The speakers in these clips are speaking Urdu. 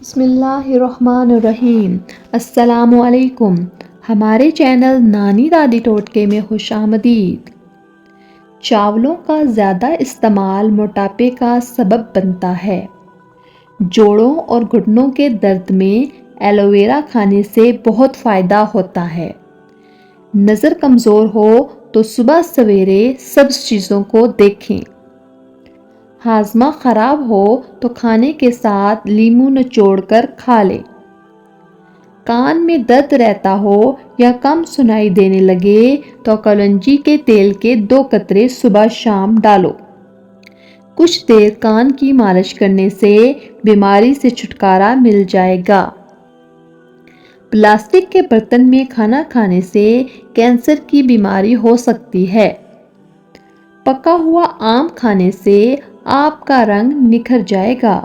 بسم اللہ الرحمن الرحیم۔ السلام علیکم۔ ہمارے چینل نانی دادی ٹوٹکے میں خوش آمدید۔ چاولوں کا زیادہ استعمال موٹاپے کا سبب بنتا ہے۔ جوڑوں اور گھٹنوں کے درد میں ایلو ویرا کھانے سے بہت فائدہ ہوتا ہے۔ نظر کمزور ہو تو صبح سویرے سبز چیزوں کو دیکھیں۔ ہاضمہ خراب ہو تو کھانے کے ساتھ لیموں نچوڑ کر کھا لیں۔ کان میں درد رہتا ہو یا کم سنائی دینے لگے تو کلونجی کے تیل کے 2 قطرے صبح شام ڈالو۔ کچھ دیر کان کی مالش کرنے سے بیماری سے چھٹکارا مل جائے گا۔ پلاسٹک کے برتن میں کھانا کھانے سے کینسر کی بیماری ہو سکتی ہے۔ پکا ہوا آم کھانے سے آپ کا رنگ نکھر جائے گا۔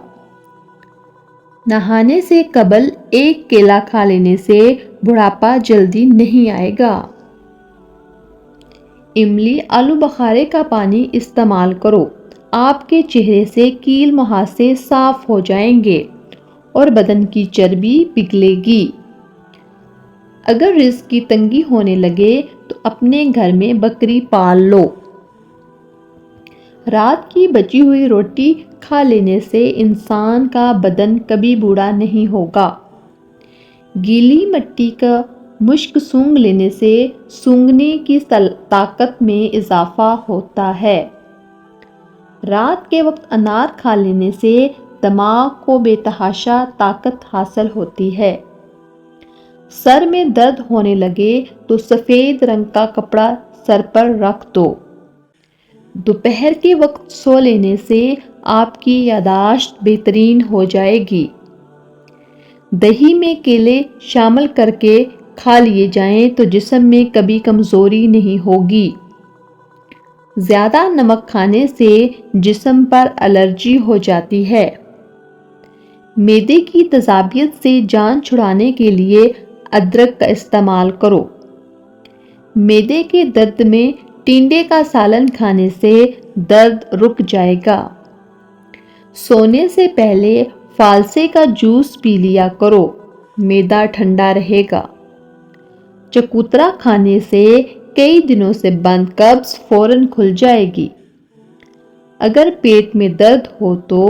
نہانے سے قبل 1 کیلا کھا لینے سے بڑھاپا جلدی نہیں آئے گا۔ املی آلو بخارے کا پانی استعمال کرو۔ آپ کے چہرے سے کیل مہاسے صاف ہو جائیں گے اور بدن کی چربی پگھلے گی۔ اگر رزق کی تنگی ہونے لگے تو اپنے گھر میں بکری پال لو۔ رات کی بچی ہوئی روٹی کھا لینے سے انسان کا بدن کبھی بوڑھا نہیں ہوگا۔ گیلی مٹی کا مشک سونگھ لینے سے سونگھنے کی طاقت میں اضافہ ہوتا ہے۔ رات کے وقت انار کھا لینے سے دماغ کو بے تحاشا طاقت حاصل ہوتی ہے۔ سر میں درد ہونے لگے تو سفید رنگ کا کپڑا سر پر رکھ دو۔ دوپہر کے وقت سو لینے سے آپ کی یادداشت بہترین ہو جائے گی۔ دہی میں کیلے شامل کر کے کھا لیے جائیں تو جسم میں کبھی کمزوری نہیں ہوگی۔ زیادہ نمک کھانے سے جسم پر الرجی ہو جاتی ہے۔ معدے کی تیزابیت سے جان چھڑانے کے لیے ادرک کا استعمال کرو۔ معدے کے درد میں ٹنڈے کا سالن کھانے سے درد رک جائے گا۔ سونے سے پہلے فالسے کا جوس پی لیا کرو، معدہ ٹھنڈا رہے گا۔ چکوترا کھانے سے کئی دنوں سے بند قبض فوراً کھل جائے گی۔ اگر پیٹ میں درد ہو تو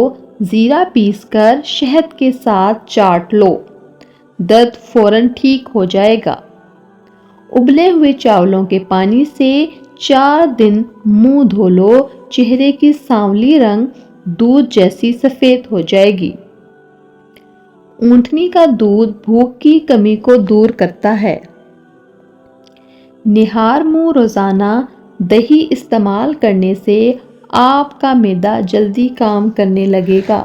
زیرہ پیس کر شہد کے ساتھ چاٹ لو، درد فوراً ٹھیک ہو جائے گا۔ ابلے ہوئے چاولوں کے پانی سے 4 دن منہ دھو لو، چہرے کی سانولی رنگ دودھ جیسی سفید ہو جائے گی۔ اونٹنی کا دودھ بھوک کی کمی کو دور کرتا ہے۔ نہار منہ روزانہ دہی استعمال کرنے سے آپ کا معدہ جلدی کام کرنے لگے گا۔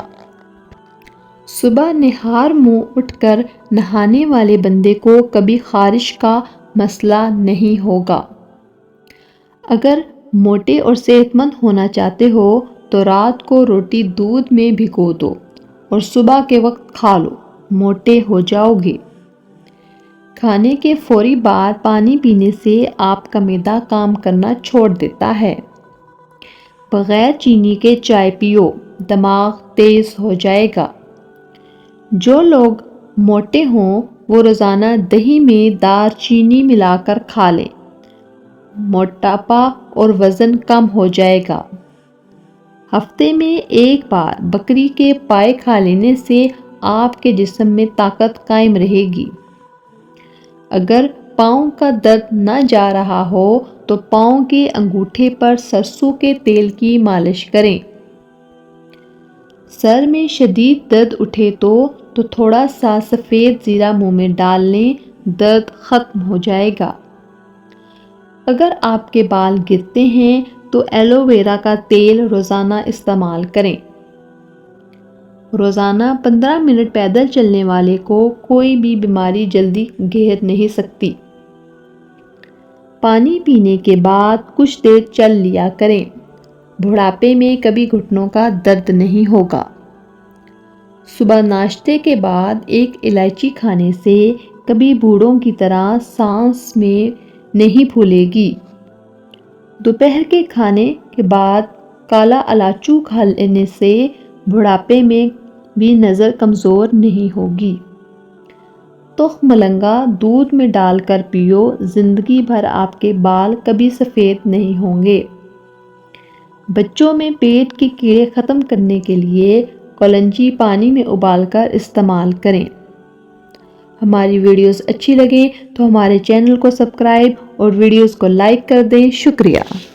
صبح نہار منہ اٹھ کر نہانے والے بندے کو کبھی خارش کا مسئلہ نہیں ہوگا۔ اگر موٹے اور صحت مند ہونا چاہتے ہو تو رات کو روٹی دودھ میں بھگو دو اور صبح کے وقت کھا لو، موٹے ہو جاؤ گے۔ کھانے کے فوری بعد پانی پینے سے آپ کا معدہ کام کرنا چھوڑ دیتا ہے۔ بغیر چینی کے چائے پیو، دماغ تیز ہو جائے گا۔ جو لوگ موٹے ہوں وہ روزانہ دہی میں دار چینی ملا کر کھا لیں، موٹاپا اور وزن کم ہو جائے گا۔ ہفتے میں 1 بار بکری کے پائے کھا لینے سے آپ کے جسم میں طاقت قائم رہے گی۔ اگر پاؤں کا درد نہ جا رہا ہو تو پاؤں کے انگوٹھے پر سرسوں کے تیل کی مالش کریں۔ سر میں شدید درد اٹھے تو تھوڑا سا سفید زیرہ منہ میں ڈال لیں، درد ختم ہو جائے گا۔ اگر آپ کے بال گرتے ہیں تو ایلو ویرا کا تیل روزانہ استعمال کریں۔ روزانہ 15 منٹ پیدل چلنے والے کو کوئی بھی بیماری جلدی گھیر نہیں سکتی۔ پانی پینے کے بعد کچھ دیر چل لیا کریں، بڑھاپے میں کبھی گھٹنوں کا درد نہیں ہوگا۔ صبح ناشتے کے بعد 1 الائچی کھانے سے کبھی بوڑھوں کی طرح سانس میں نہیں پھولے گی۔ دوپہر کے کھانے کے بعد کالا الائچی کھا لینے سے بڑھاپے میں بھی نظر کمزور نہیں ہوگی۔ تخم ملنگا دودھ میں ڈال کر پیو، زندگی بھر آپ کے بال کبھی سفید نہیں ہوں گے۔ بچوں میں پیٹ کے کیڑے ختم کرنے کے لیے کلونجی پانی میں ابال کر استعمال کریں۔ ہماری ویڈیوز اچھی لگیں تو ہمارے چینل کو سبسکرائب اور ویڈیوز کو لائک کر دیں۔ شکریہ۔